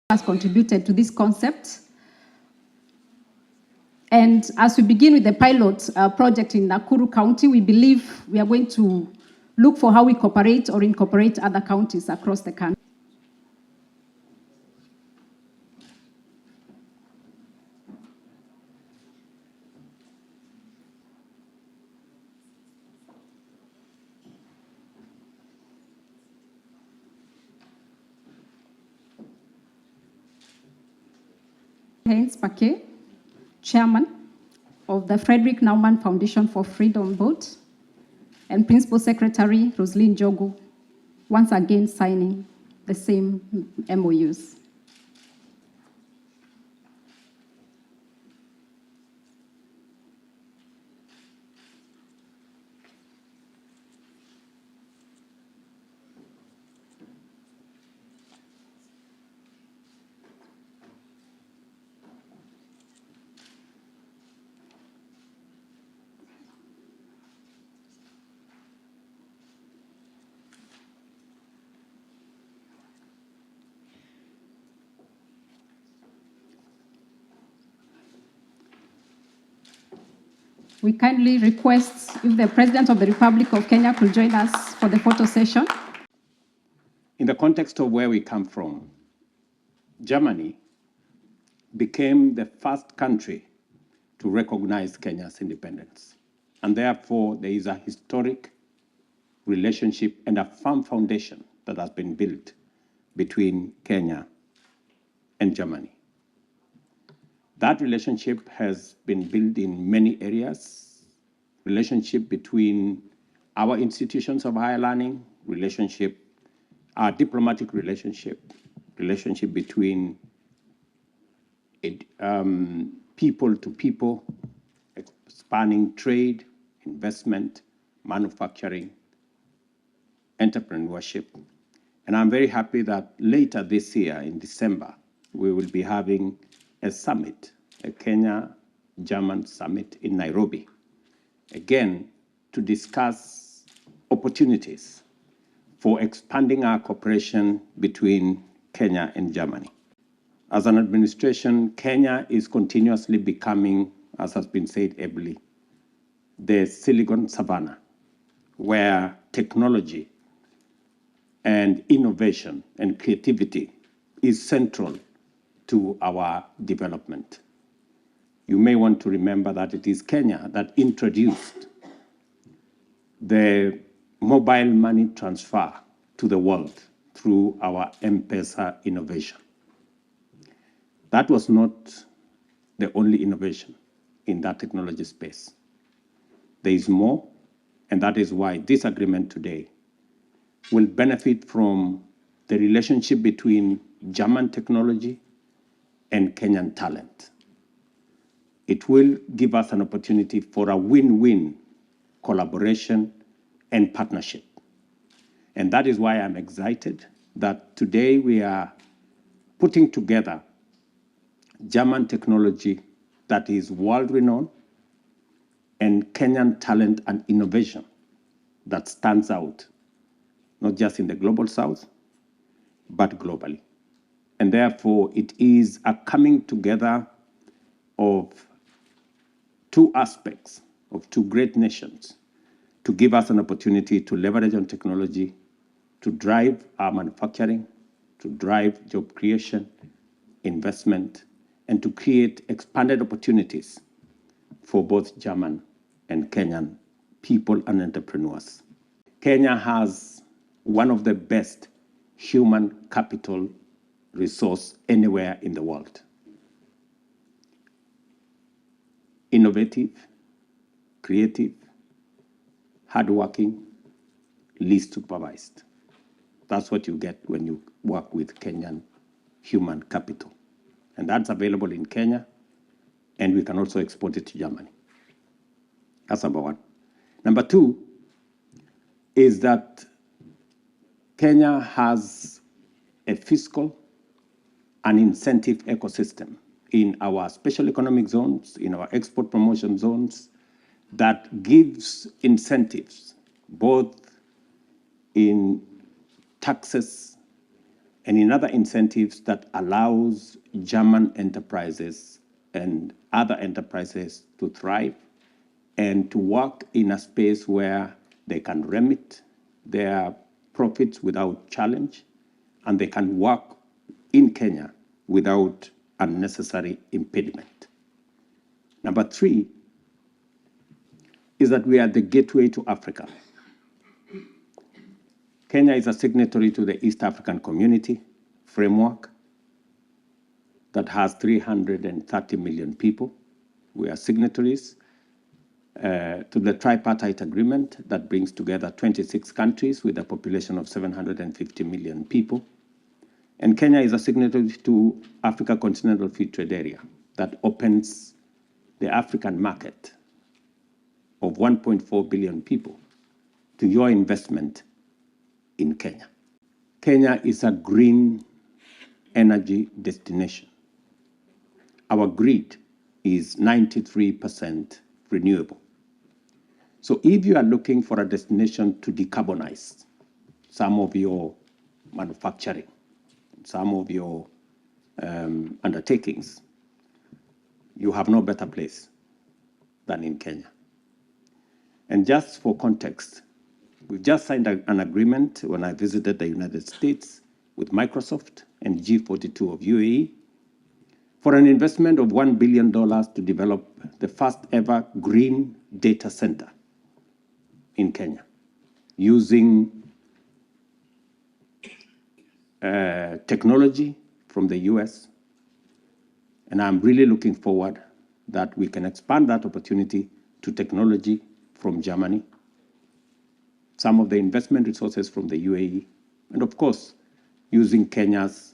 has contributed to this concept. And as we begin with the pilot project in Nakuru County, we believe we are going to look for how we cooperate or incorporate other counties across the country. Heinz Paquet, Chairman of the Frederick Naumann Foundation for Freedom Board, and Principal Secretary Roslyn Jogu, once again signing the same MOUs. We kindly request if the President of the Republic of Kenya could join us for the photo session. In the context of where we come from, Germany became the first country to recognize Kenya's independence. And therefore, there is a historic relationship and a firm foundation that has been built between Kenya and Germany. That relationship has been built in many areas, relationship between our institutions of higher learning, our diplomatic relationship between people to people, spanning trade, investment, manufacturing, entrepreneurship. And I'm very happy that later this year, in December, we will be having a summit, a Kenya-German summit in Nairobi, again, to discuss opportunities for expanding our cooperation between Kenya and Germany. As an administration, Kenya is continuously becoming, as has been said ably, the Silicon Savannah, where technology and innovation and creativity is central to our development. You may want to remember that it is Kenya that introduced the mobile money transfer to the world through our M-Pesa innovation. That was not the only innovation in that technology space. There is more, and that is why this agreement today will benefit from the relationship between German technology and Kenyan talent. It will give us an opportunity for a win-win collaboration and partnership. And that is why I'm excited that today we are putting together German technology that is world-renowned and Kenyan talent and innovation that stands out, not just in the global south, but globally. And therefore, it is a coming together of two aspects of two great nations to give us an opportunity to leverage on technology, to drive our manufacturing, to drive job creation, investment, and to create expanded opportunities for both German and Kenyan people and entrepreneurs. Kenya has one of the best human capital resource anywhere in the world. Innovative, creative, hardworking, least supervised. That's what you get when you work with Kenyan human capital. And that's available in Kenya, and we can also export it to Germany. That's number one. Number two is that Kenya has a fiscal and incentive ecosystem in our special economic zones, in our export promotion zones, that gives incentives both in taxes and in other incentives that allows German enterprises and other enterprises to thrive and to work in a space where they can remit their profits without challenge, and they can work in Kenya without unnecessary impediment. Number 3 is that we are the gateway to Africa. Kenya is a signatory to the East African Community Framework that has 330 million people. We are signatories to the tripartite agreement that brings together 26 countries with a population of 750 million people. And Kenya is a signatory to Africa Continental Free Trade Area that opens the African market of 1.4 billion people to your investment in Kenya. Kenya is a green energy destination. Our grid is 93% renewable. So if you are looking for a destination to decarbonize some of your manufacturing, some of your undertakings, you have no better place than in Kenya. And just for context, we've just signed an agreement when I visited the United States with Microsoft and G42 of UAE for an investment of $1 billion to develop the first ever green data center in Kenya using technology from the US. And I'm really looking forward that we can expand that opportunity to technology from Germany, some of the investment resources from the UAE, and of course, using Kenya's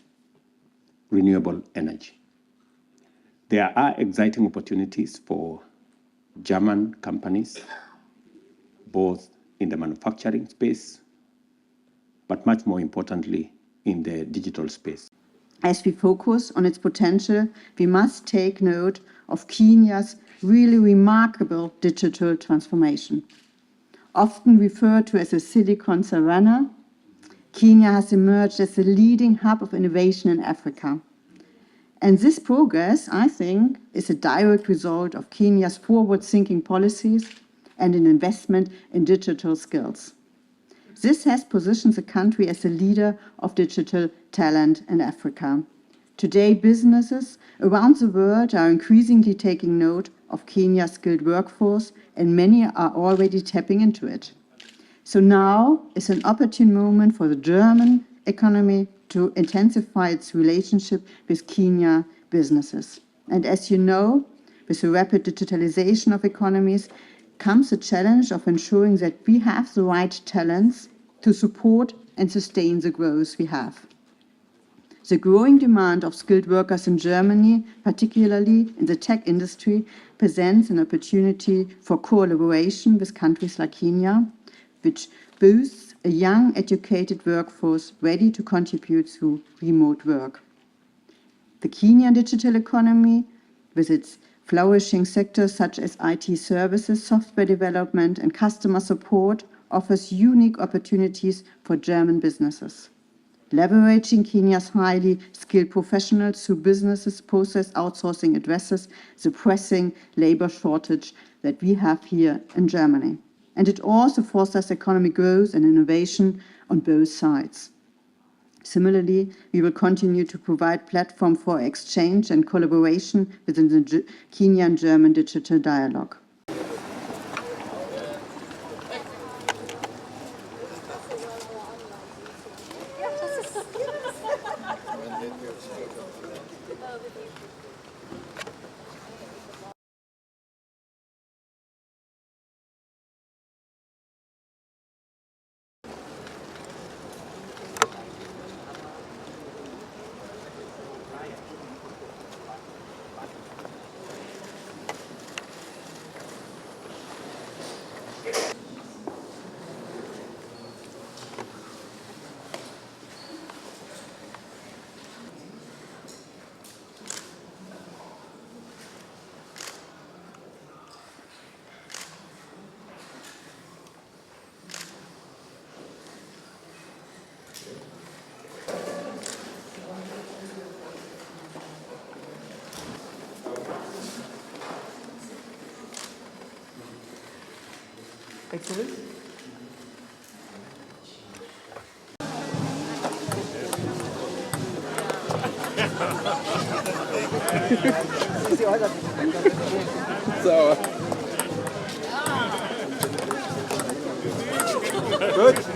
renewable energy. There are exciting opportunities for German companies, both in the manufacturing space, but much more importantly, in the digital space. As we focus on its potential, we must take note of Kenya's really remarkable digital transformation. Often referred to as a Silicon Savannah, Kenya has emerged as the leading hub of innovation in Africa. And this progress, I think, is a direct result of Kenya's forward-thinking policies and an investment in digital skills. This has positioned the country as a leader of digital talent in Africa. Today, businesses around the world are increasingly taking note of Kenya's skilled workforce, and many are already tapping into it. So now is an opportune moment for the German economy to intensify its relationship with Kenya businesses. And as you know, with the rapid digitalization of economies comes the challenge of ensuring that we have the right talents to support and sustain the growth we have. The growing demand of skilled workers in Germany, particularly in the tech industry, presents an opportunity for collaboration with countries like Kenya, which boosts a young, educated workforce ready to contribute through remote work. The Kenyan digital economy, with its flourishing sectors such as IT services, software development, and customer support, offers unique opportunities for German businesses. Leveraging Kenya's highly skilled professionals through businesses process outsourcing addresses the pressing labor shortage that we have here in Germany. And it also fosters economic growth and innovation on both sides. Similarly, we will continue to provide platform for exchange and collaboration within the Kenyan-German digital dialogue. Excellent. So. Good.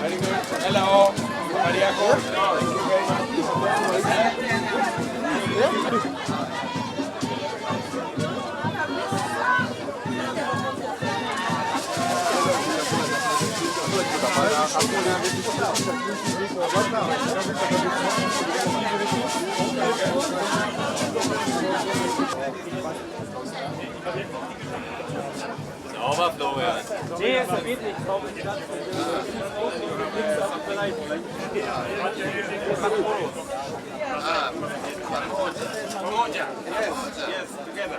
Very good. Hello. Sauber, Florian. Nee, es geht nicht. Kaum in die Stadt. Yes, together.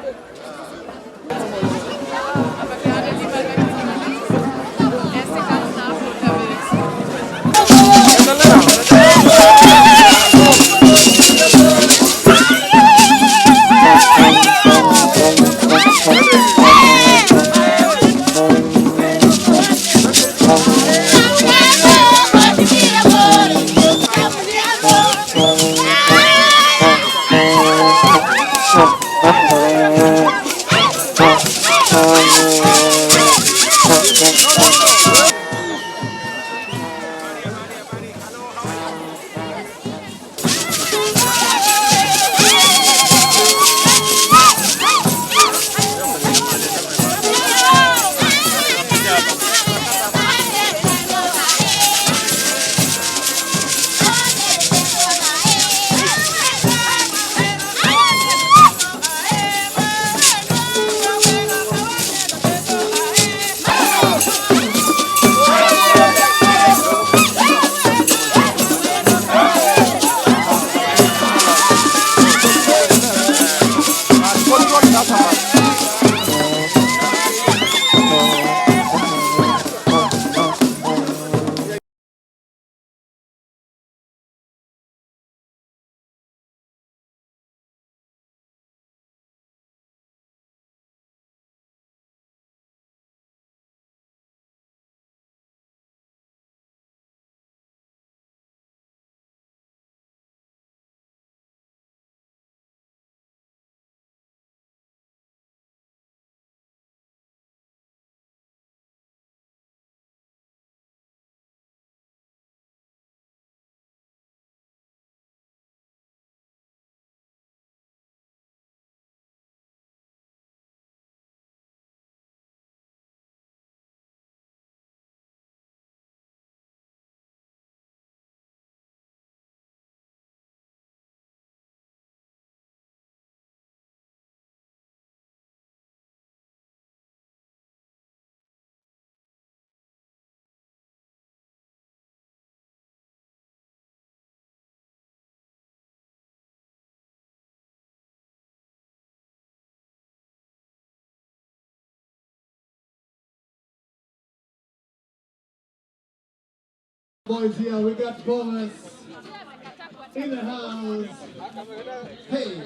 Oh, Boys here, we got boys in the house. Hey.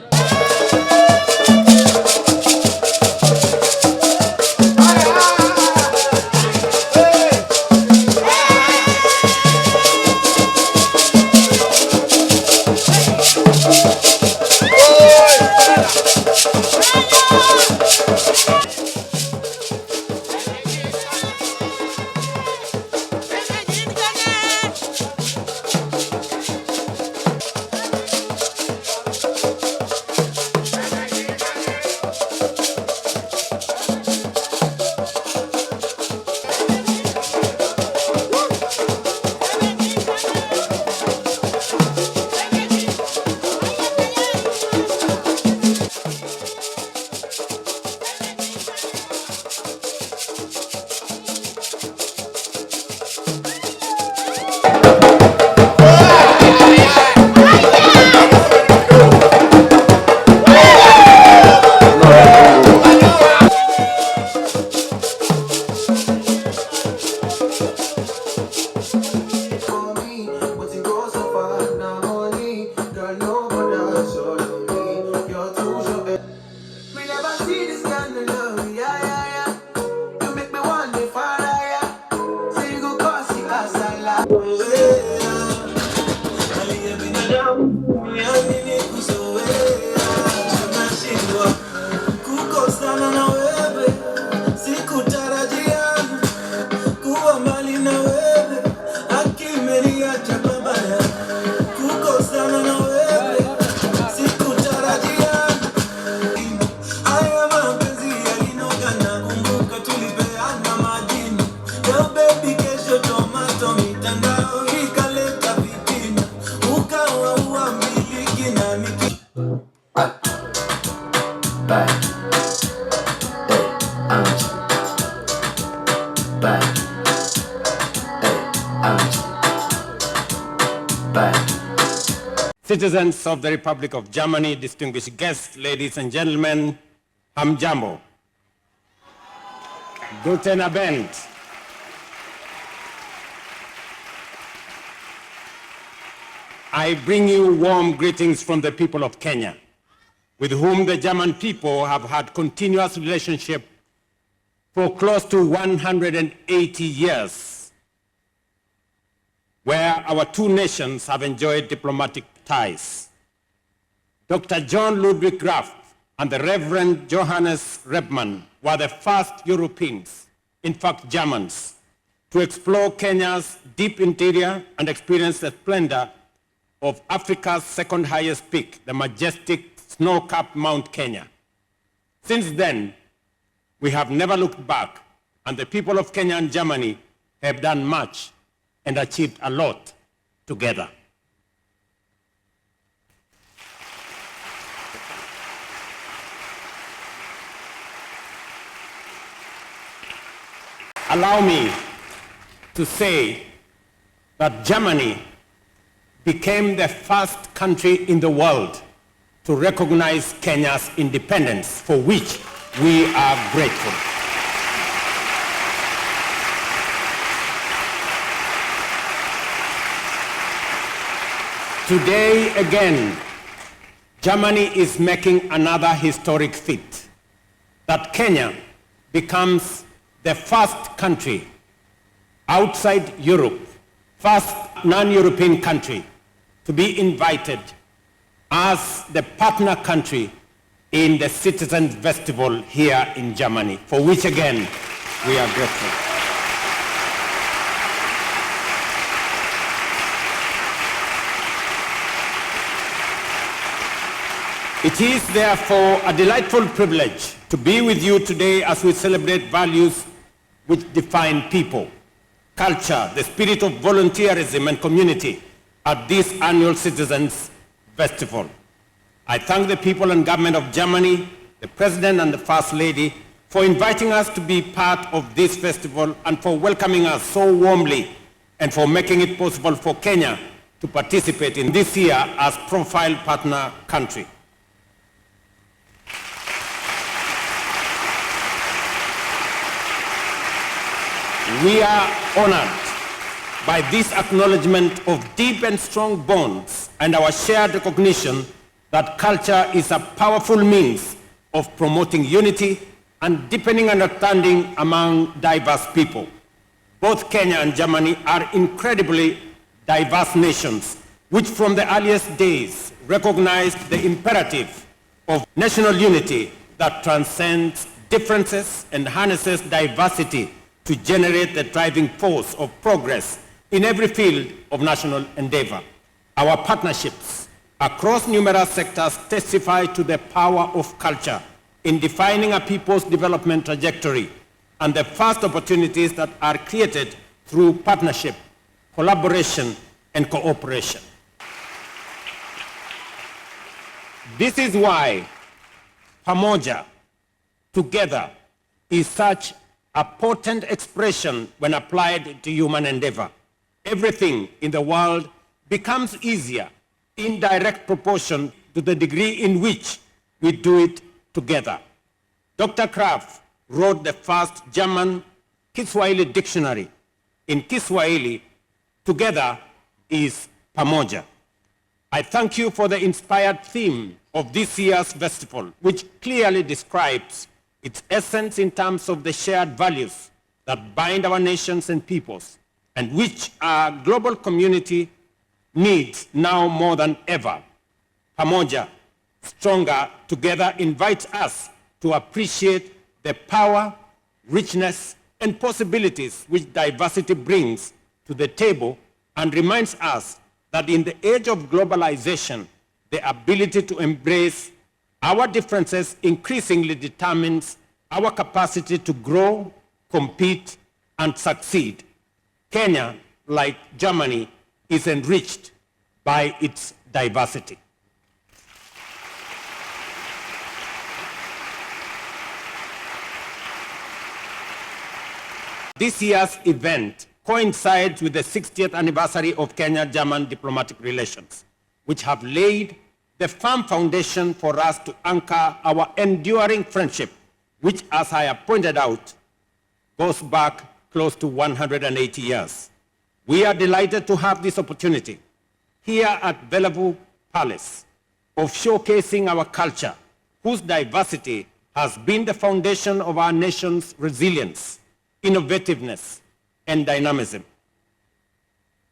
Citizens of the Republic of Germany, distinguished guests, ladies and gentlemen, Hamjambo. Guten Abend. I bring you warm greetings from the people of Kenya, with whom the German people have had continuous relationship for close to 180 years, where our two nations have enjoyed diplomatic ties. Dr. John Ludwig Graf and the Reverend Johannes Rebmann were the first Europeans, in fact Germans, to explore Kenya's deep interior and experience the splendor of Africa's second highest peak, the majestic snow-capped Mount Kenya. Since then, we have never looked back, and the people of Kenya and Germany have done much and achieved a lot together. Allow me to say that Germany became the first country in the world to recognize Kenya's independence, for which we are grateful. Today, again, Germany is making another historic feat, that Kenya becomes the first country outside Europe, first non-European country to be invited as the partner country in the Citizens Festival here in Germany, for which again we are grateful. It is therefore a delightful privilege to be with you today as we celebrate values which define people, culture, the spirit of volunteerism and community at this annual Citizens Festival. I thank the people and government of Germany, the President and the First Lady, for inviting us to be part of this festival and for welcoming us so warmly and for making it possible for Kenya to participate in this year as profile partner country. We are honored by this acknowledgement of deep and strong bonds and our shared recognition that culture is a powerful means of promoting unity and deepening understanding among diverse people. Both Kenya and Germany are incredibly diverse nations, which from the earliest days recognized the imperative of national unity that transcends differences and harnesses diversity to generate the driving force of progress in every field of national endeavor. Our partnerships across numerous sectors testify to the power of culture in defining a people's development trajectory and the first opportunities that are created through partnership, collaboration, and cooperation. This is why pamoja, together, is such a potent expression when applied to human endeavor. Everything in the world becomes easier in direct proportion to the degree in which we do it together. Dr. Kraft wrote the first German Kiswahili dictionary. In Kiswahili, together is pamoja. I thank you for the inspired theme of this year's festival, which clearly describes its essence in terms of the shared values that bind our nations and peoples, and which our global community needs now more than ever. Pamoja, stronger together, invites us to appreciate the power, richness, and possibilities which diversity brings to the table, and reminds us that in the age of globalization, the ability to embrace our differences increasingly determines our capacity to grow, compete, and succeed. Kenya, like Germany, is enriched by its diversity. This year's event coincides with the 60th anniversary of Kenya-German diplomatic relations, which have laid the firm foundation for us to anchor our enduring friendship, which, as I have pointed out, goes back close to 180 years. We are delighted to have this opportunity here at Bellevue Palace of showcasing our culture, whose diversity has been the foundation of our nation's resilience, innovativeness, and dynamism.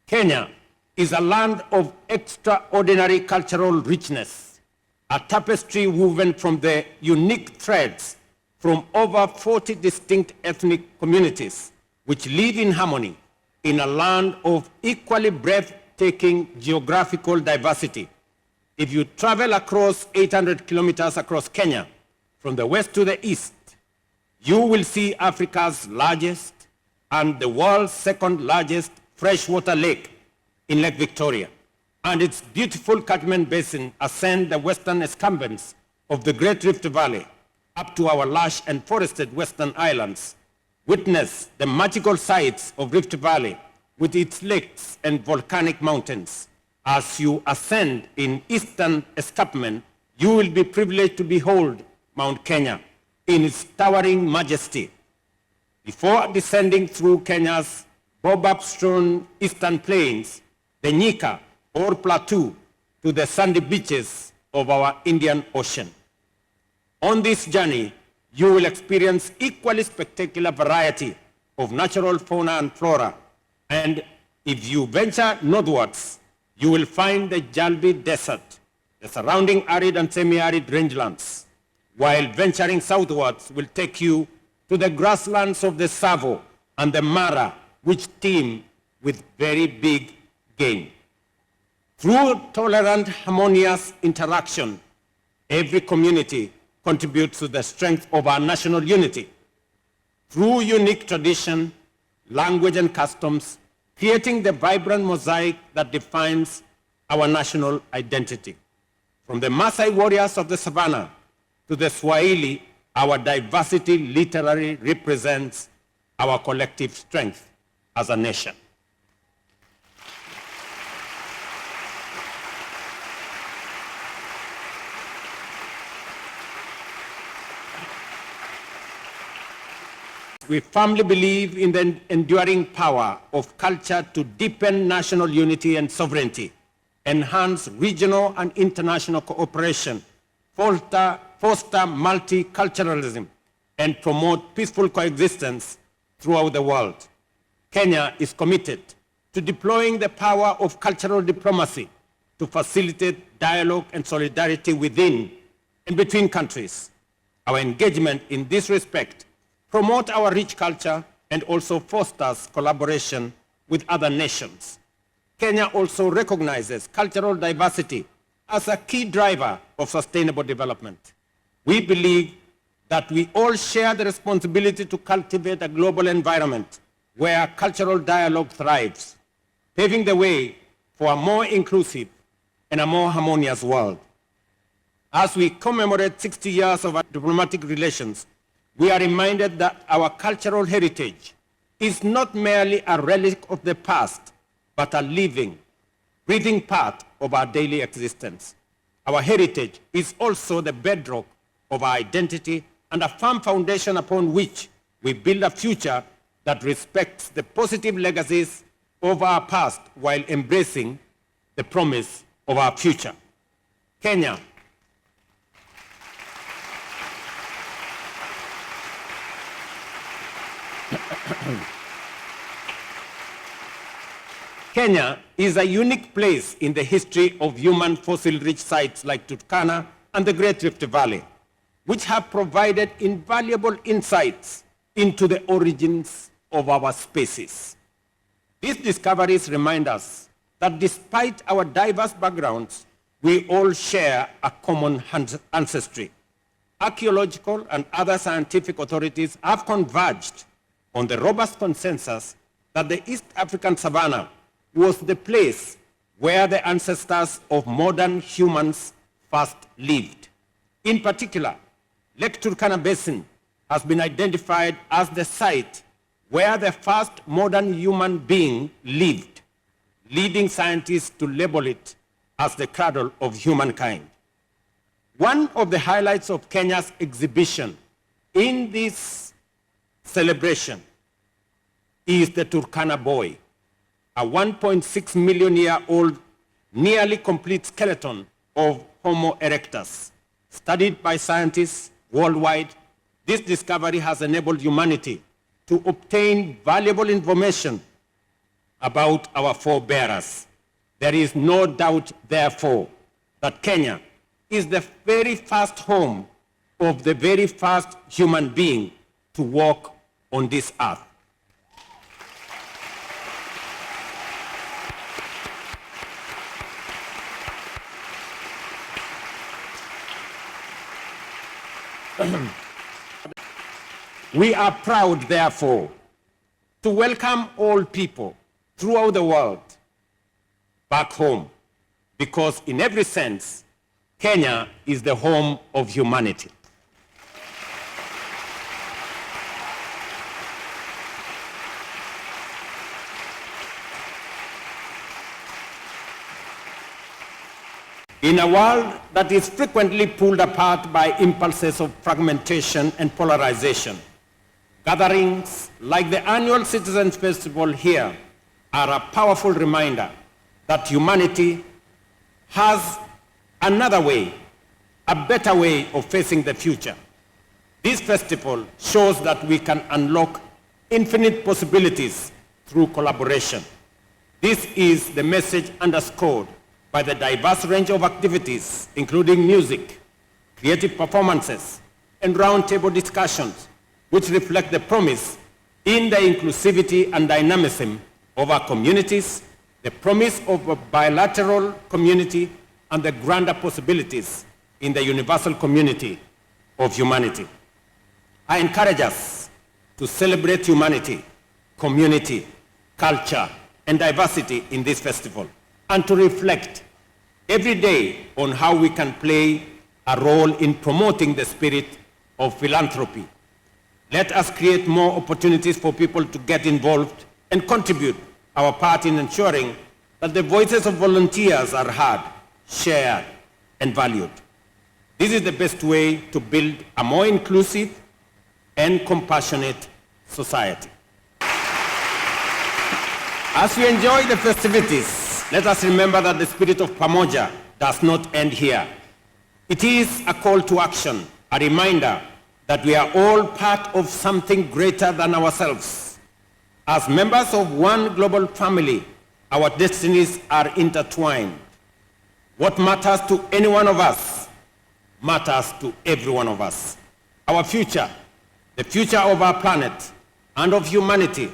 Kenya is a land of extraordinary cultural richness, a tapestry woven from the unique threads from over 40 distinct ethnic communities which live in harmony in a land of equally breathtaking geographical diversity. If you travel across 800 kilometers across Kenya, from the west to the east, you will see Africa's largest and the world's second largest freshwater lake in Lake Victoria, and its beautiful catchment basin ascend the western escarpments of the Great Rift Valley up to our lush and forested western islands. Witness the magical sights of Rift Valley with its lakes and volcanic mountains. As you ascend in eastern escarpment, you will be privileged to behold Mount Kenya in its towering majesty. Before descending through Kenya's baobab-strewn eastern plains, the Nyika, or plateau, to the sandy beaches of our Indian Ocean. On this journey, you will experience equally spectacular variety of natural fauna and flora. And if you venture northwards, you will find the Jalbi Desert, the surrounding arid and semi-arid rangelands, while venturing southwards will take you to the grasslands of the Savo and the Mara, which teem with very big game. Through tolerant, harmonious interaction, every community contributes to the strength of our national unity. Through unique tradition, language, and customs, creating the vibrant mosaic that defines our national identity. From the Maasai warriors of the savannah to the Swahili, our diversity literally represents our collective strength as a nation. We firmly believe in the enduring power of culture to deepen national unity and sovereignty, enhance regional and international cooperation, foster multiculturalism, and promote peaceful coexistence throughout the world. Kenya is committed to deploying the power of cultural diplomacy to facilitate dialogue and solidarity within and between countries. Our engagement in this respect promotes our rich culture and also fosters collaboration with other nations. Kenya also recognizes cultural diversity as a key driver of sustainable development. We believe that we all share the responsibility to cultivate a global environment where cultural dialogue thrives, paving the way for a more inclusive and a more harmonious world. As we commemorate 60 years of our diplomatic relations, we are reminded that our cultural heritage is not merely a relic of the past, but a living, breathing part of our daily existence. Our heritage is also the bedrock of our identity and a firm foundation upon which we build a future that respects the positive legacies of our past while embracing the promise of our future. Kenya Kenya is a unique place in the history of human fossil-rich sites like Turkana and the Great Rift Valley, which have provided invaluable insights into the origins of our species. These discoveries remind us that despite our diverse backgrounds, we all share a common ancestry. Archaeological and other scientific authorities have converged on the robust consensus that the East African savanna was the place where the ancestors of modern humans first lived. In particular, Lake Turkana Basin has been identified as the site where the first modern human being lived, leading scientists to label it as the cradle of humankind. One of the highlights of Kenya's exhibition in this celebration is the Turkana boy, a 1.6 million year old nearly complete skeleton of Homo erectus. Studied by scientists worldwide, this discovery has enabled humanity to obtain valuable information about our forebears. There is no doubt, therefore, that Kenya is the very first home of the very first human being to walk on this earth. We are proud, therefore, to welcome all people throughout the world back home, because in every sense, Kenya is the home of humanity. In a world that is frequently pulled apart by impulses of fragmentation and polarization, gatherings like the annual Citizens Festival here are a powerful reminder that humanity has another way, a better way of facing the future. This festival shows that we can unlock infinite possibilities through collaboration. This is the message underscored by the diverse range of activities, including music, creative performances, and roundtable discussions, which reflect the promise in the inclusivity and dynamism of our communities, the promise of a bilateral community, and the grander possibilities in the universal community of humanity. I encourage us to celebrate humanity, community, culture, and diversity in this festival, and to reflect every day on how we can play a role in promoting the spirit of philanthropy. Let us create more opportunities for people to get involved and contribute our part in ensuring that the voices of volunteers are heard, shared, and valued. This is the best way to build a more inclusive and compassionate society. As we enjoy the festivities, let us remember that the spirit of Pamoja does not end here. It is a call to action, a reminder that we are all part of something greater than ourselves. As members of one global family, our destinies are intertwined. What matters to any one of us matters to every one of us. Our future, the future of our planet and of humanity,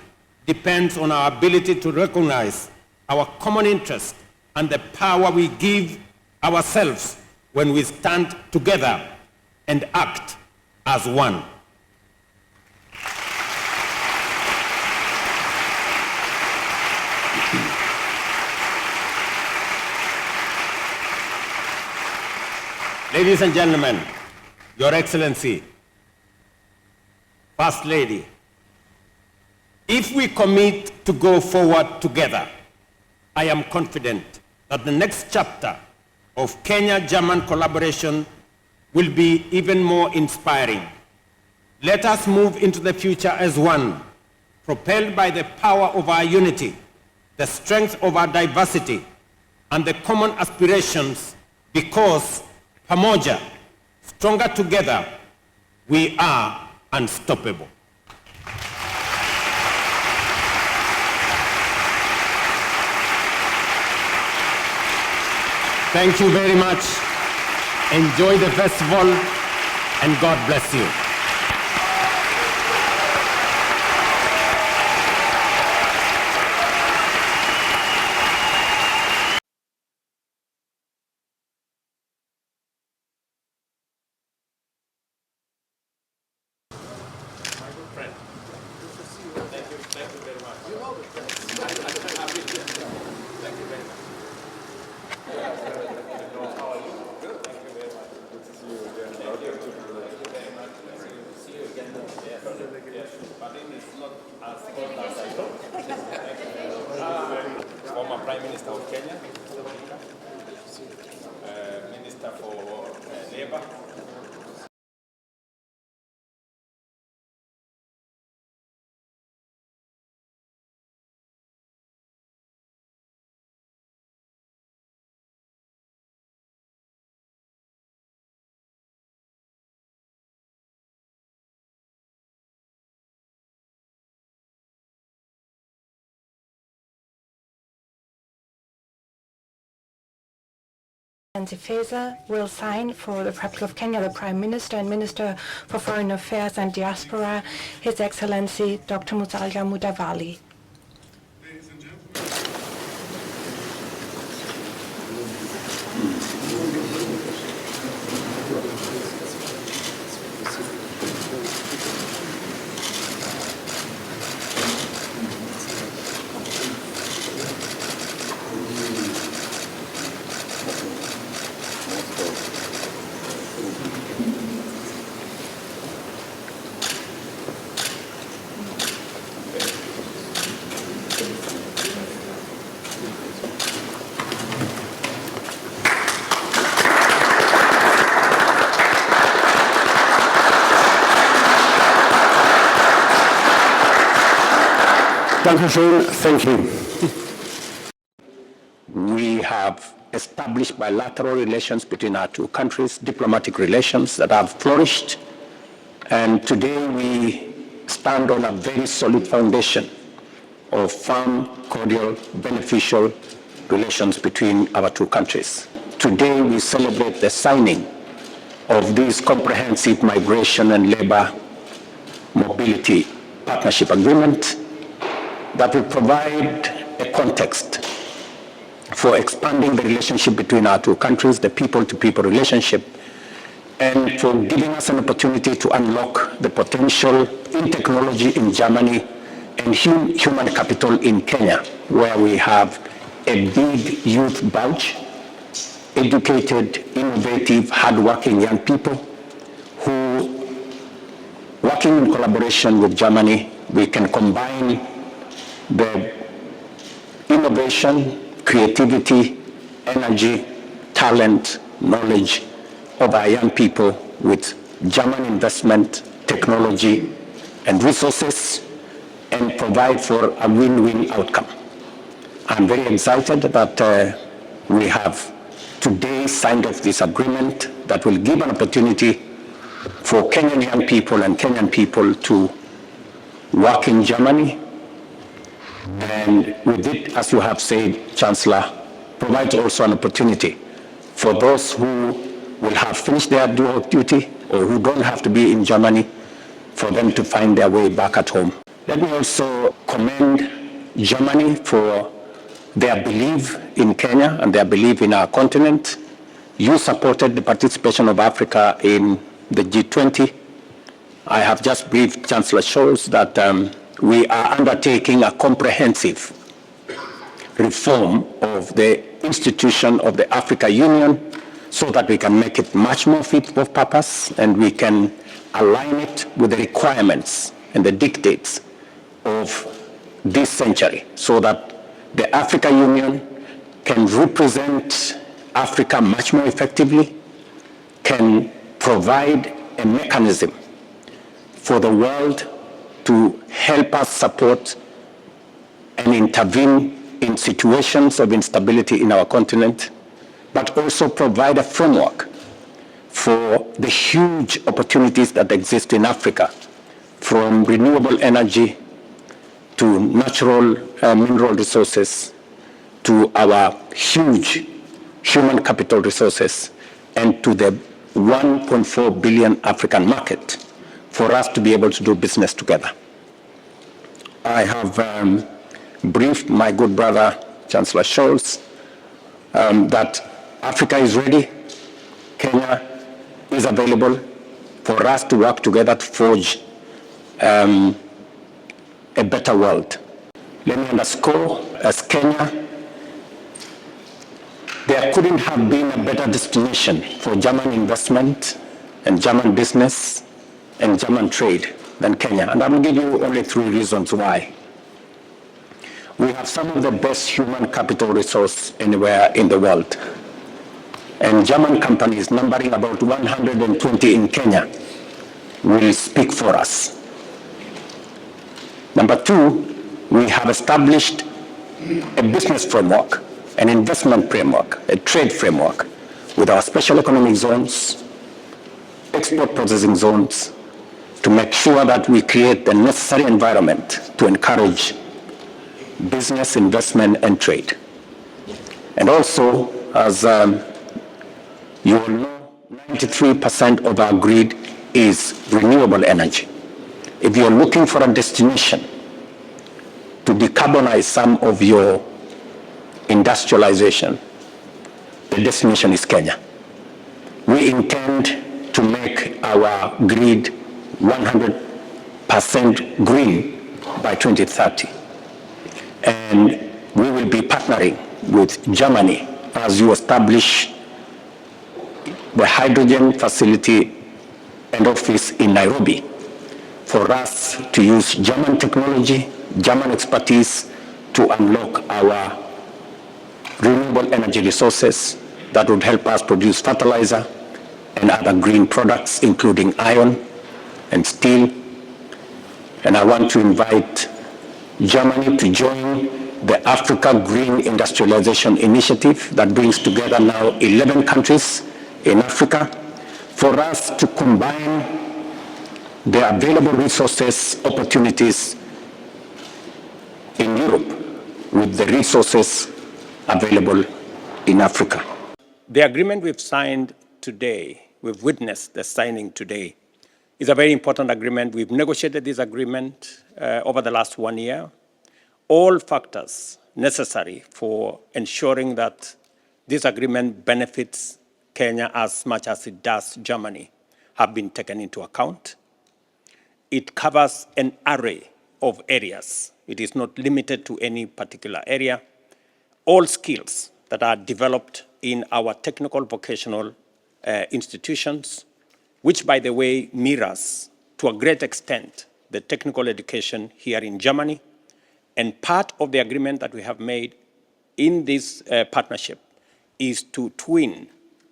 depends on our ability to recognize our common interest and the power we give ourselves when we stand together and act as one. Ladies and gentlemen, Your Excellency, First Lady, if we commit to go forward together, I am confident that the next chapter of Kenya-German collaboration will be even more inspiring. Let us move into the future as one, propelled by the power of our unity, the strength of our diversity, and the common aspirations, because Pamoja, stronger together, we are unstoppable. Thank you very much. Enjoy the festival, and God bless you. Former Prime Minister of Kenya, Minister for Labor. Faeser will sign for the Republic of Kenya, the Prime Minister and Minister for Foreign Affairs and Diaspora, His Excellency Dr. Musalia Mudavadi. Thank you. We have established bilateral relations between our two countries, diplomatic relations that have flourished, and today we stand on a very solid foundation of firm, cordial, beneficial relations between our two countries. Today we celebrate the signing of this comprehensive migration and labor mobility partnership agreement that will provide a context for expanding the relationship between our two countries, the people-to-people relationship, and for giving us an opportunity to unlock the potential in technology in Germany and human capital in Kenya, where we have a big youth bunch, educated, innovative, hardworking young people who, working in collaboration with Germany, we can combine the innovation, creativity, energy, talent, knowledge of our young people with German investment, technology, and resources and provide for a win-win outcome. I'm very excited that we have today signed off this agreement that will give an opportunity for Kenyan young people and Kenyan people to work in Germany. And with it, as you have said, Chancellor, provides also an opportunity for those who will have finished their duty or who don't have to be in Germany for them to find their way back at home. Let me also commend Germany for their belief in Kenya and their belief in our continent. You supported the participation of Africa in the G20. I have just briefed Chancellor Scholz that we are undertaking a comprehensive reform of the institution of the Africa Union so that we can make it much more fit for purpose and we can align it with the requirements and the dictates of this century so that the Africa Union can represent Africa much more effectively, can provide a mechanism for the world to help us support and intervene in situations of instability in our continent, but also provide a framework for the huge opportunities that exist in Africa, from renewable energy to natural mineral resources to our huge human capital resources and to the 1.4 billion African market for us to be able to do business together. I have briefed my good brother, Chancellor Scholz, that Africa is ready, Kenya is available for us to work together to forge a better world. Let me underscore, as Kenya, there couldn't have been a better destination for German investment and German business and German trade than Kenya. And I will give you only 3 reasons why. We have some of the best human capital resource anywhere in the world. And German companies numbering about 120 in Kenya will speak for us. Number 2, we have established a business framework, an investment framework, a trade framework with our special economic zones, export processing zones, to make sure that we create the necessary environment to encourage business, investment, and trade. And also, as you all know, 93% of our grid is renewable energy. If you're looking for a destination to decarbonize some of your industrialization, the destination is Kenya. We intend to make our grid 100% green by 2030. And we will be partnering with Germany as you establish the hydrogen facility and office in Nairobi for us to use German technology, German expertise to unlock our renewable energy resources that would help us produce fertilizer and other green products, including iron and steel. And I want to invite Germany to join the Africa Green Industrialization Initiative that brings together now 11 countries in Africa for us to combine the available resources, opportunities in Europe with the resources available in Africa. The agreement we've signed today, we've witnessed the signing today, is a very important agreement. We've negotiated this agreement over the last 1 year. All factors necessary for ensuring that this agreement benefits Kenya as much as it does Germany have been taken into account. It covers an array of areas. It is not limited to any particular area. All skills that are developed in our technical vocational institutions, which, by the way, mirrors to a great extent the technical education here in Germany. And part of the agreement that we have made in this partnership is to twin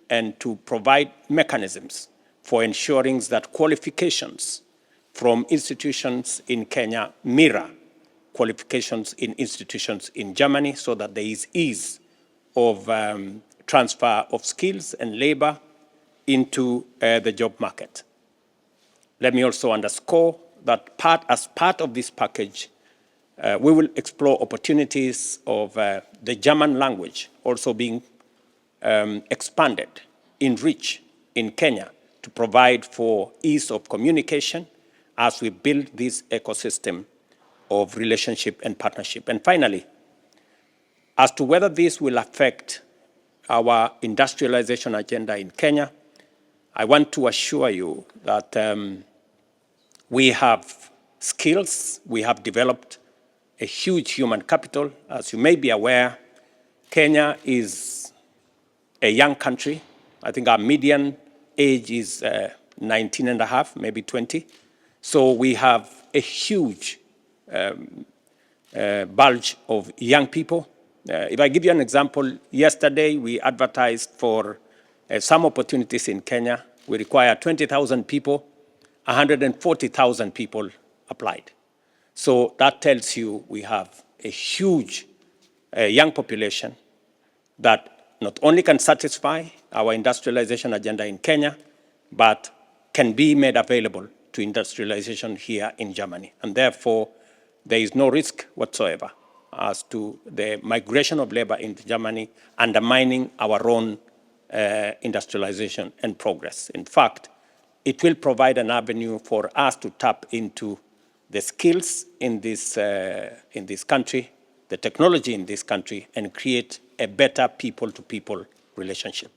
and to provide mechanisms for ensuring that qualifications from institutions in Kenya mirror qualifications in institutions in Germany so that there is ease of transfer of skills and labor into the job market. Let me also underscore that as part of this package, we will explore opportunities of the German language also being expanded in reach in Kenya to provide for ease of communication as we build this ecosystem of relationship and partnership. And finally, as to whether this will affect our industrialization agenda in Kenya, I want to assure you that we have skills, we have developed a huge human capital. As you may be aware, Kenya is a young country. I think our median age is 19 and a half, maybe 20. So we have a huge bulge of young people. If I give you an example, yesterday we advertised for some opportunities in Kenya. We require 20,000 people, 140,000 people applied. So that tells you we have a huge young population that not only can satisfy our industrialization agenda in Kenya, but can be made available to industrialization here in Germany. And therefore, there is no risk whatsoever as to the migration of labor into Germany undermining our own industrialization and progress. In fact, it will provide an avenue for us to tap into the skills in this country, the technology in this country, and create a better people-to-people relationship.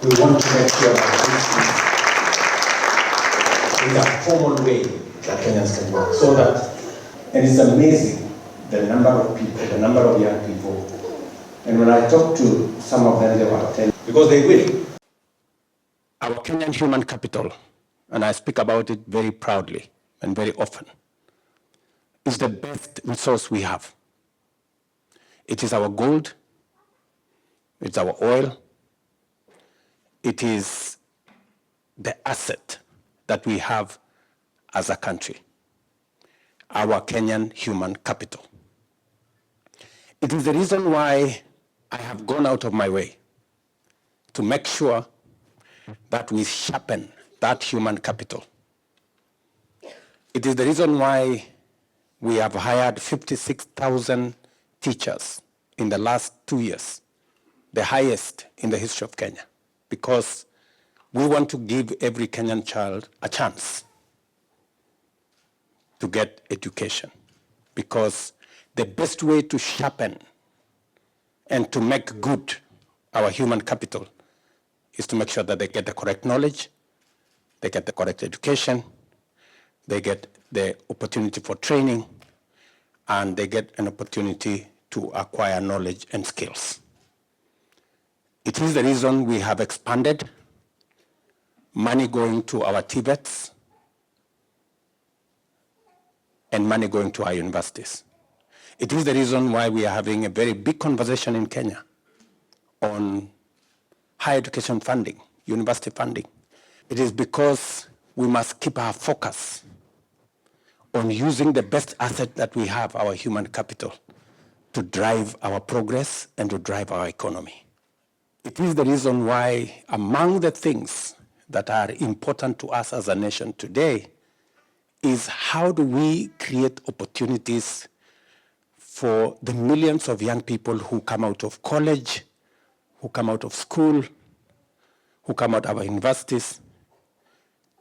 We want to make sure that this is a common way that Kenyans can work. So that, and it's amazing the number of people, the number of young people. And when I talk to some of them, they were telling, because they will. Our Kenyan human capital, and I speak about it very proudly and very often, is the best resource we have. It is our gold, it's our oil, it is the asset that we have as a country, our Kenyan human capital. It is the reason why I have gone out of my way to make sure that we sharpen that human capital. It is the reason why we have hired 56,000 teachers in the last 2 years, the highest in the history of Kenya, because we want to give every Kenyan child a chance to get education, because the best way to sharpen and to make good our human capital is to make sure that they get the correct knowledge, they get the correct education, they get the opportunity for training, and they get an opportunity to acquire knowledge and skills. It is the reason we have expanded money going to our TVETs and money going to our universities. It is the reason why we are having a very big conversation in Kenya on higher education funding, university funding. It is because we must keep our focus on using the best asset that we have, our human capital, to drive our progress and to drive our economy. It is the reason why among the things that are important to us as a nation today is how do we create opportunities for the millions of young people who come out of college, who come out of school, who come out of our universities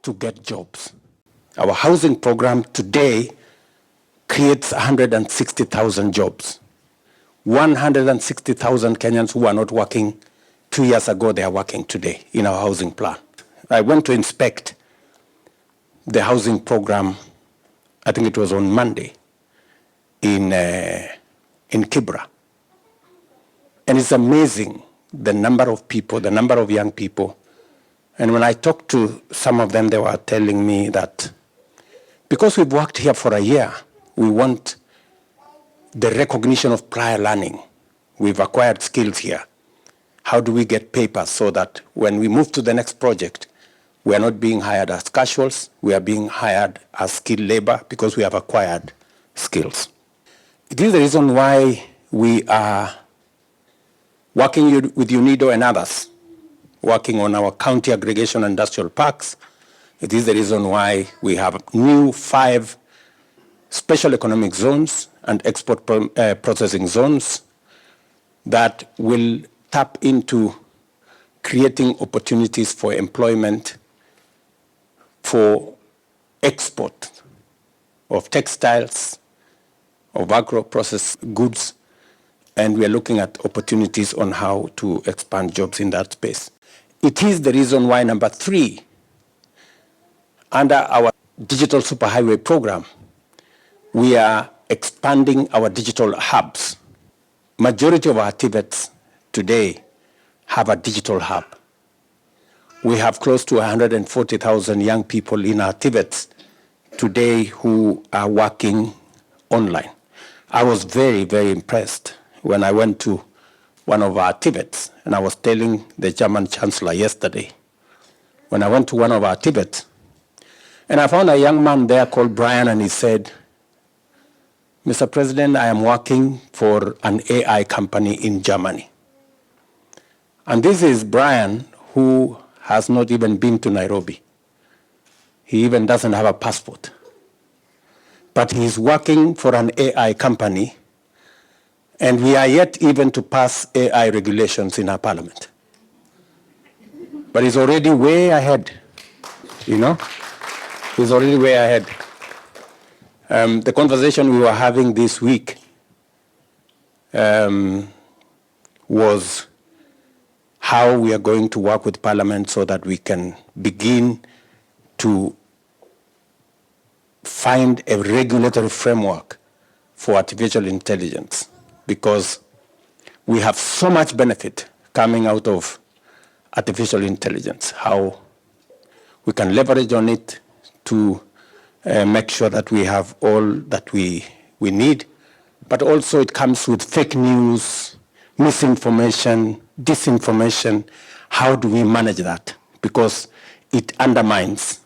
to get jobs. Our housing program today creates 160,000 jobs. 160,000 Kenyans who are not working 2 years ago, they are working today in our housing plan. I went to inspect the housing program, I think it was on Monday, in Kibra. And it's amazing the number of people, the number of young people. And when I talked to some of them, they were telling me that because we've worked here for a year, we want the recognition of prior learning. We've acquired skills here. How do we get papers so that when we move to the next project, we are not being hired as casuals, we are being hired as skilled labor because we have acquired skills. It is the reason why we are working with UNIDO and others, working on our county aggregation industrial parks. It is the reason why we have new 5 special economic zones and export processing zones that will tap into creating opportunities for employment for export of textiles, of agro-processed goods, and we are looking at opportunities on how to expand jobs in that space. It is the reason why, number 3, under our digital superhighway program, we are expanding our digital hubs. Majority of our TVETs today have a digital hub. We have close to 140,000 young people in our TVETs today who are working online. I was very, very impressed when I went to one of our TVETs, and I was telling the German Chancellor yesterday, when I went to one of our TVETs, and I found a young man there called Brian, and he said, Mr. President, I am working for an AI company in Germany. And this is Brian, who has not even been to Nairobi. He even doesn't have a passport. But he's working for an AI company, and we are yet even to pass AI regulations in our parliament. But he's already way ahead, you know? He's already way ahead. The conversation we were having this week was how we are going to work with Parliament so that we can begin to find a regulatory framework for artificial intelligence, because we have so much benefit coming out of artificial intelligence, how we can leverage on it to make sure that we have all that we need, but also it comes with fake news, misinformation, disinformation. How do we manage that? Because it undermines,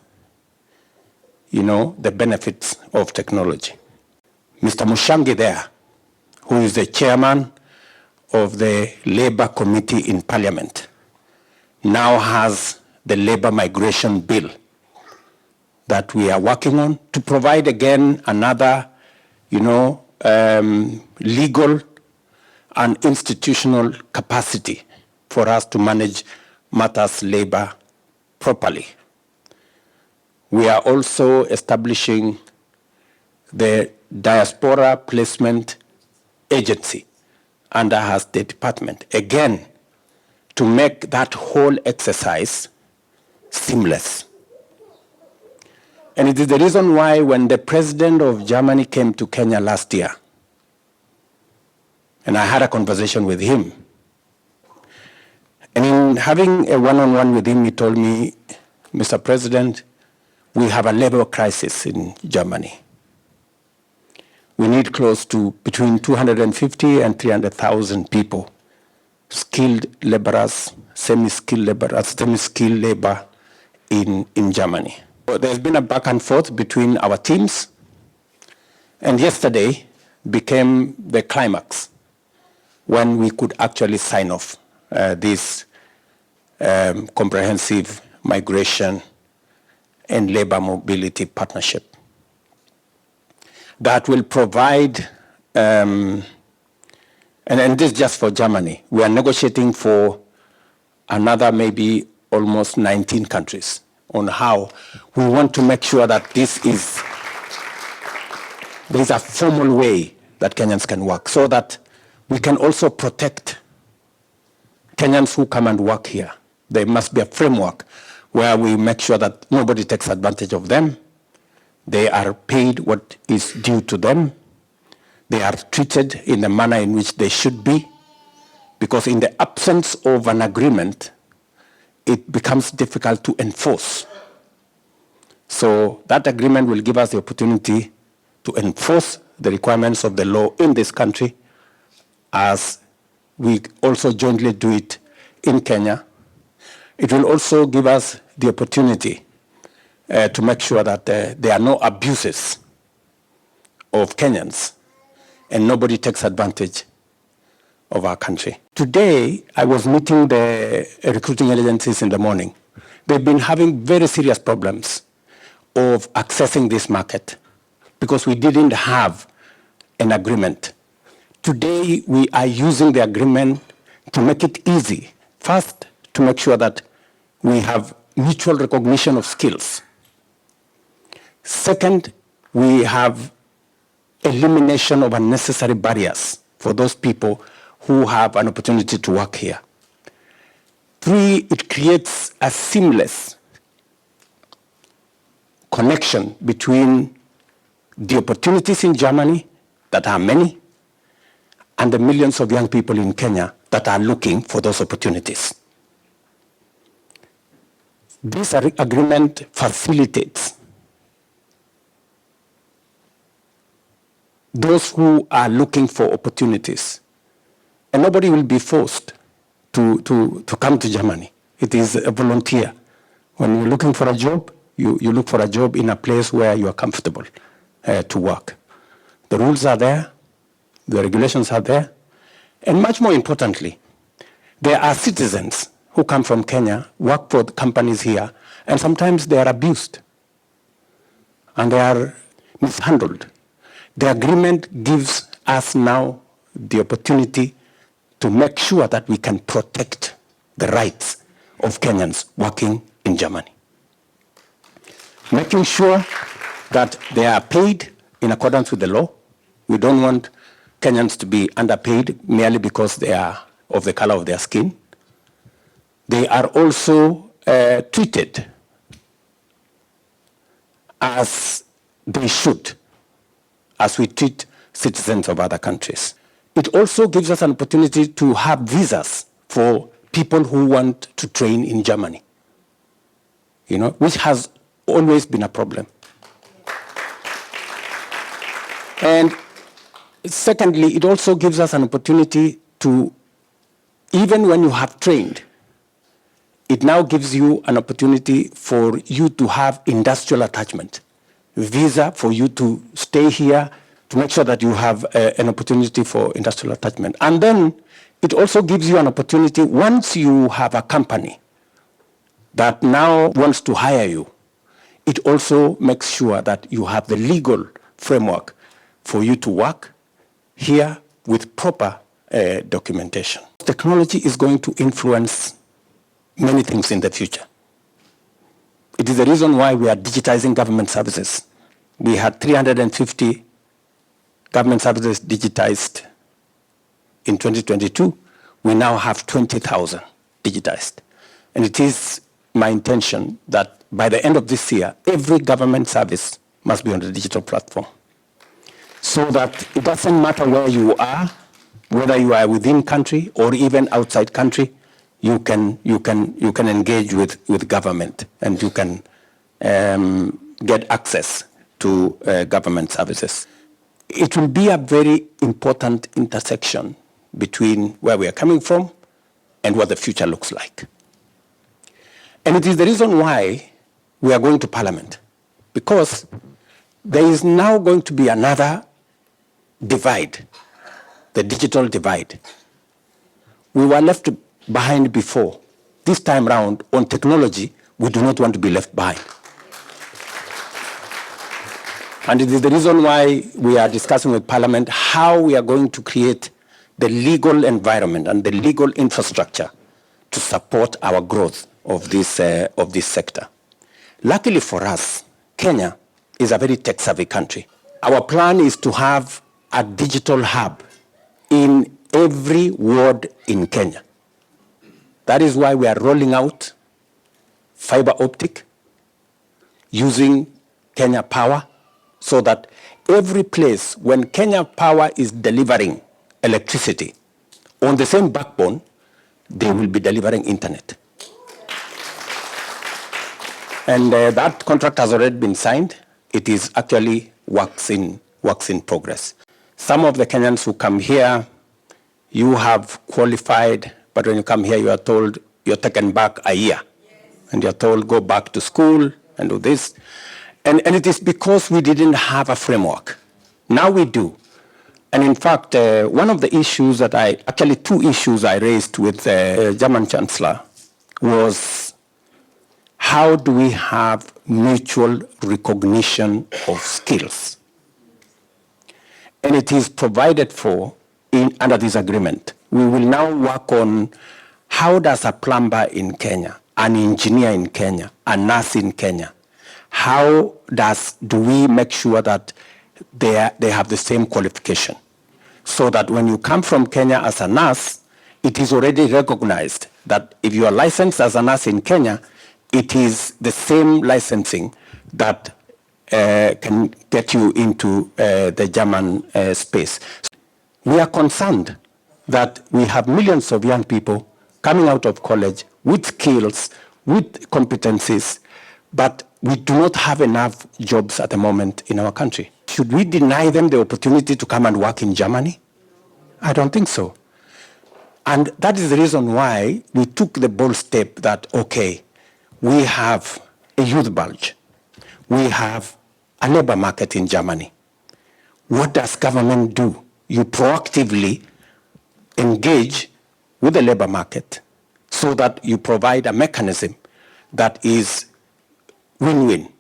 the benefits of technology. Mr. Mushangi there, who is the chairman of the Labour Committee in Parliament, now has the Labour Migration Bill that we are working on to provide again another, legal and institutional capacity for us to manage matters labor properly. We are also establishing the Diaspora Placement Agency under her State Department, again, to make that whole exercise seamless. And it is the reason why when the President of Germany came to Kenya last year, and I had a conversation with him, and in having a one-on-one with him, he told me, Mr. President, we have a labor crisis in Germany. We need close to between 250 and 300,000 people, skilled laborers, semi-skilled labor in Germany. There's been a back and forth between our teams, and yesterday became the climax when we could actually sign off this comprehensive migration and labor mobility partnership that will provide, and this is just for Germany. We are negotiating for another maybe almost 19 countries on how we want to make sure that there's a formal way that Kenyans can work, so that we can also protect Kenyans who come and work here. There must be a framework where we make sure that nobody takes advantage of them. They are paid what is due to them. They are treated in the manner in which they should be, because in the absence of an agreement, it becomes difficult to enforce. So that agreement will give us the opportunity to enforce the requirements of the law in this country, as we also jointly do it in Kenya. It will also give us the opportunity to make sure that there are no abuses of Kenyans and nobody takes advantage of our country. Today, I was meeting the recruiting agencies in the morning. They've been having very serious problems of accessing this market because we didn't have an agreement. Today, we are using the agreement to make it easy. First, to make sure that we have mutual recognition of skills. Second, we have elimination of unnecessary barriers for those people who have an opportunity to work here. Three, it creates a seamless connection between the opportunities in Germany, that are many, and the millions of young people in Kenya that are looking for those opportunities. This agreement facilitates those who are looking for opportunities. And nobody will be forced to come to Germany. It is a volunteer. When you're looking for a job, you look for a job in a place where you are comfortable to work. The rules are there, the regulations are there, and much more importantly, there are citizens who come from Kenya, work for companies here, and sometimes they are abused and they are mishandled. The agreement gives us now the opportunity to make sure that we can protect the rights of Kenyans working in Germany. Making sure that they are paid in accordance with the law. We don't want Kenyans to be underpaid merely because they are of the color of their skin. They are also treated as they should, as we treat citizens of other countries. It also gives us an opportunity to have visas for people who want to train in Germany, which has always been a problem. And secondly, it also gives us an opportunity to, even when you have trained, it now gives you an opportunity for you to have industrial attachment, visa for you to stay here, to make sure that you have an opportunity for industrial attachment. And then it also gives you an opportunity, once you have a company that now wants to hire you, it also makes sure that you have the legal framework for you to work here with proper documentation. Technology is going to influence many things in the future. It is the reason why we are digitizing government services. We had 350 government services digitized in 2022. We now have 20,000 digitized. And it is my intention that by the end of this year, every government service must be on the digital platform, so that it doesn't matter where you are, whether you are within country or even outside country, you can engage with government, and you can get access to government services. It will be a very important intersection between where we are coming from and what the future looks like. And it is the reason why we are going to Parliament, because there is now going to be another divide, the digital divide. We were left behind before. This time round, on technology, we do not want to be left behind. And it is the reason why we are discussing with Parliament how we are going to create the legal environment and the legal infrastructure to support our growth of this sector. Luckily for us, Kenya is a very tech-savvy country. Our plan is to have a digital hub in every ward in Kenya. That is why we are rolling out fiber optic using Kenya Power, so that every place when Kenya Power is delivering electricity on the same backbone, they will be delivering internet. And that contract has already been signed. It is actually works in progress. Some of the Kenyans who come here, you have qualified, but when you come here, you are told you're taken back a year. And you're told, go back to school and do this. And it is because we didn't have a framework. Now we do. And in fact, one of the issues that actually two issues I raised with the German Chancellor was, how do we have mutual recognition of skills? And it is provided for under this agreement. We will now work on how does a plumber in Kenya, an engineer in Kenya, a nurse in Kenya, how do we make sure that they have the same qualification? So that when you come from Kenya as a nurse, it is already recognized that if you are licensed as a nurse in Kenya, it is the same licensing that can get you into the German space. We are concerned that we have millions of young people coming out of college with skills, with competencies, but we do not have enough jobs at the moment in our country. Should we deny them the opportunity to come and work in Germany? I don't think so. And that is the reason why we took the bold step that, okay, we have a youth bulge. We have a labor market in Germany. What does government do? You proactively engage with the labor market so that you provide a mechanism that is win-win,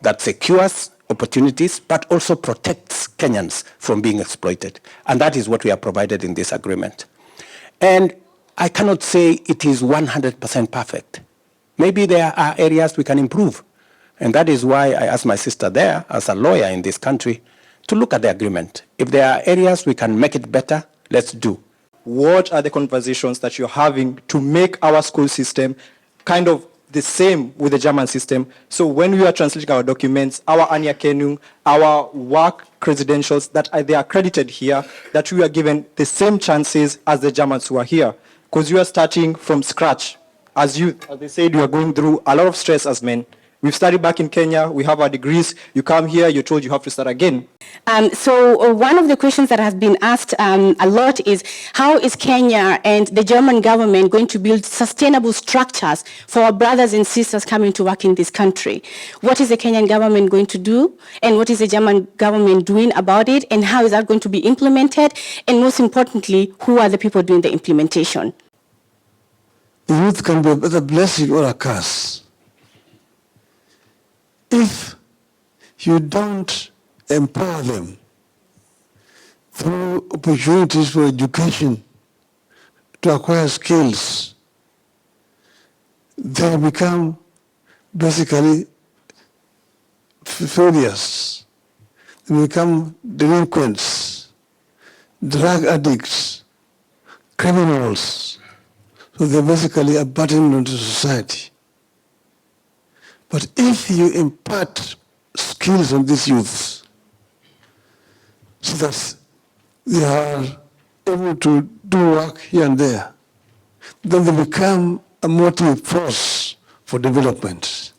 that secures opportunities but also protects Kenyans from being exploited. And that is what we have provided in this agreement. And I cannot say it is 100% perfect. Maybe there are areas we can improve. And that is why I asked my sister there, as a lawyer in this country, to look at the agreement. If there are areas we can make it better, let's do. What are the conversations that you're having to make our school system kind of the same with the German system? So when we are translating our documents, our Anerkennung, our work credentials, that they are accredited here, that we are given the same chances as the Germans who are here. Because you are starting from scratch. As they said, you are going through a lot of stress as men. We've studied back in Kenya, we have our degrees, you come here, you're told you have to start again. So one of the questions that has been asked a lot is, how is Kenya and the German government going to build sustainable structures for our brothers and sisters coming to work in this country? What is the Kenyan government going to do? And what is the German government doing about it? And how is that going to be implemented? And most importantly, who are the people doing the implementation? The youth can be a blessing or a curse. If you don't empower them through opportunities for education to acquire skills, they become basically failures. They become delinquents, drug addicts, criminals. So they're basically a burden onto society. But if you impart skills on these youths so that they are able to do work here and there, then they become a motive force for development.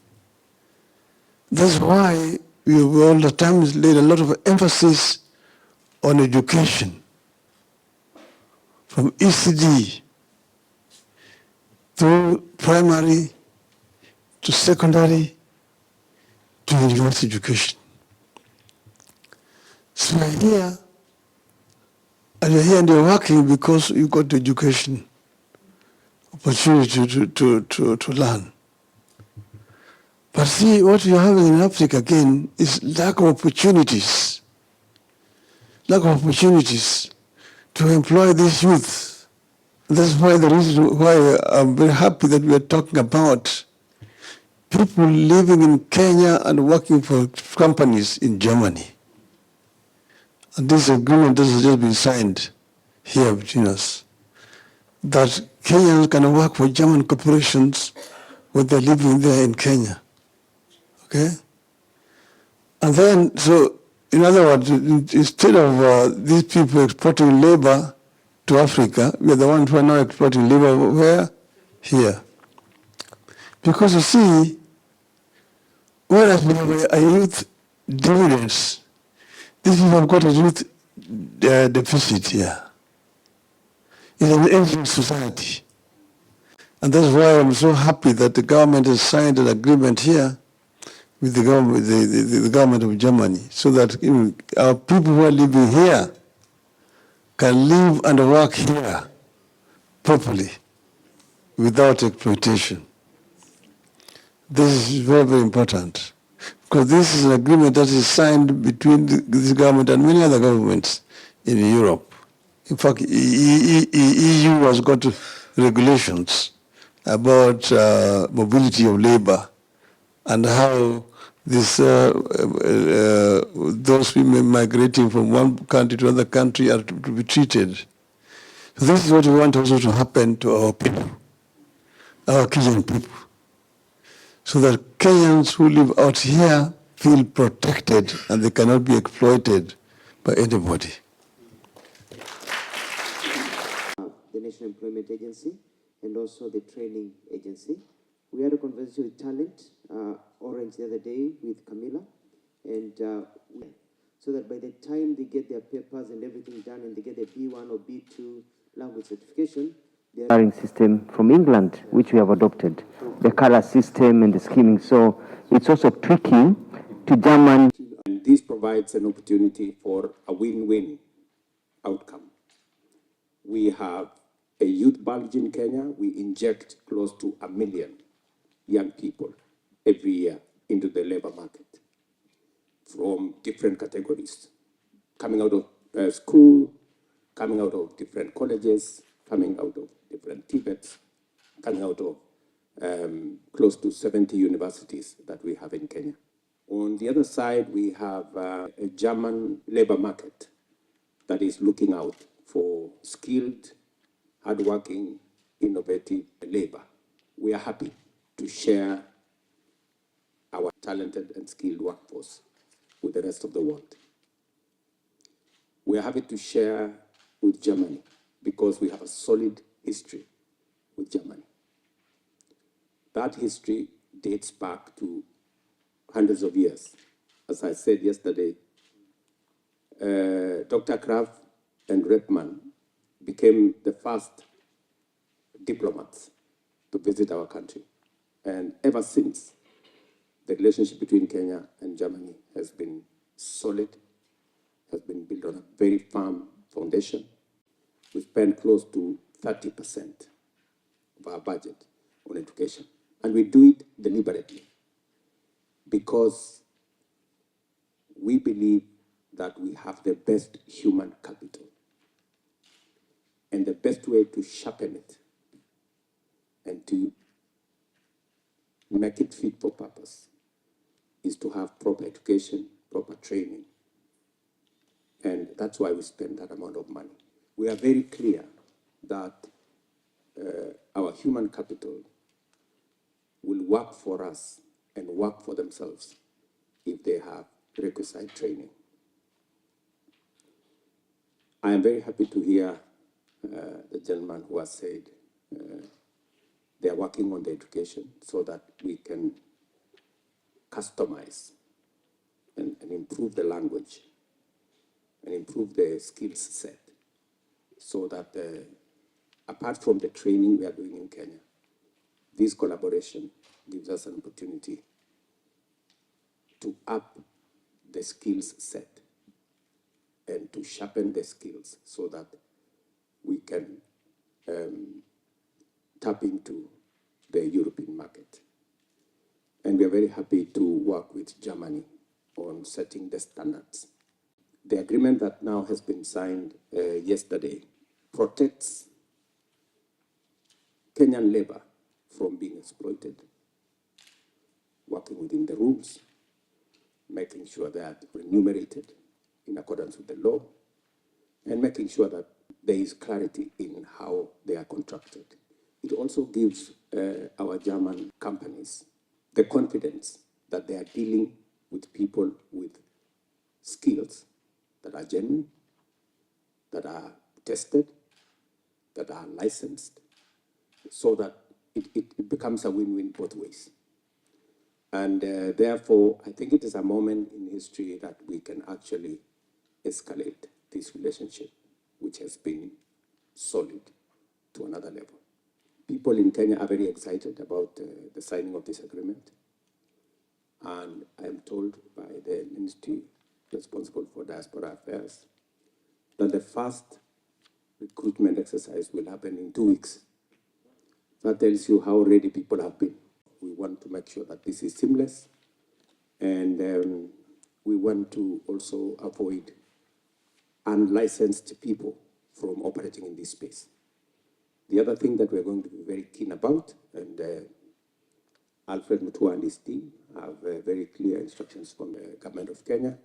That's why we all the time laid a lot of emphasis on education, from ECD through primary to secondary to university education. So you're here, and you're here and you're working because you got the education opportunity to learn. But see, what we're having in Africa again is lack of opportunities. Lack of opportunities to employ these youth. That's why the reason why I'm very happy that we are talking about people living in Kenya and working for companies in Germany. And this agreement has just been signed here between us, that Kenyans can work for German corporations when they're living there in Kenya. Okay? And then, so, in other words, instead of these people exporting labor to Africa, we are the ones who are now exporting labor where? Here. Because you see, whereas we have a youth dividends, these people have got a youth deficit here. It's an aging society. And that's why I'm so happy that the government has signed an agreement here with the government, the government of Germany, so that our people who are living here can live and work here properly without exploitation. This is very, very important, because this is an agreement that is signed between this government and many other governments in Europe. In fact, EU has got regulations about mobility of labor and how this, those women migrating from one country to another country are to be treated. So this is what we want also to happen to our people, our Kenyan people, so that Kenyans who live out here feel protected and they cannot be exploited by anybody. The National Employment Agency and also the Training Agency. We had a conversation with Talent, Orange the other day with Camilla, and so that by the time they get their papers and everything done and they get their B1 or B2 language certification, the hiring system from England, which we have adopted, the color system and the scheming. So it's also tricky to German. And this provides an opportunity for a win-win outcome. We have a youth bulge in Kenya. We inject close to 1 million young people every year into the labor market from different categories, coming out of school, coming out of different colleges, coming out of different Tibets, coming out of close to 70 universities that we have in Kenya. On the other side, we have a German labor market that is looking out for skilled, hardworking, innovative labor. We are happy to share our talented and skilled workforce with the rest of the world. We are happy to share with Germany because we have a solid history with Germany. That history dates back to hundreds of years. As I said yesterday, Dr. Kraft and Redman became the first diplomats to visit our country. And ever since, the relationship between Kenya and Germany has been solid, has been built on a very firm foundation. We spend close to 30% of our budget on education. And we do it deliberately because we believe that we have the best human capital. And the best way to sharpen it and to make it fit for purpose is to have proper education, proper training. And that's why we spend that amount of money. We are very clear that our human capital will work for us and work for themselves if they have requisite training. I am very happy to hear the gentleman who has said they are working on the education so that we can customize and improve the language and improve the skills set so that apart from the training we are doing in Kenya, this collaboration gives us an opportunity to up the skills set and to sharpen the skills so that we can tap into the European market. And we are very happy to work with Germany on setting the standards. The agreement that now has been signed yesterday protects Kenyan labor from being exploited, working within the rules, making sure that remunerated in accordance with the law, and making sure that there is clarity in how they are contracted. It also gives our German companies the confidence that they are dealing with people with skills that are genuine, that are tested, that are licensed, so that it becomes a win-win both ways. And therefore, I think it is a moment in history that we can actually escalate this relationship, which has been solid, to another level. People in Kenya are very excited about the signing of this agreement. And I am told by the ministry responsible for diaspora affairs that the first recruitment exercise will happen in 2 weeks. That tells you how ready people have been. We want to make sure that this is seamless, and we want to also avoid unlicensed people from operating in this space. The other thing that we're going to be very keen about, and Alfred Mutua and his team have very clear instructions from the government of Kenya,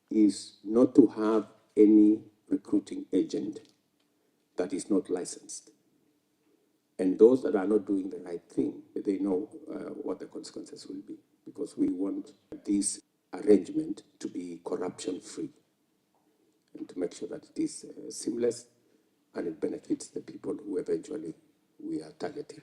is not to have any recruiting agent that is not licensed. And those that are not doing the right thing, they know what the consequences will be, because we want this arrangement to be corruption-free and to make sure that it is seamless and it benefits the people who eventually we are targeting.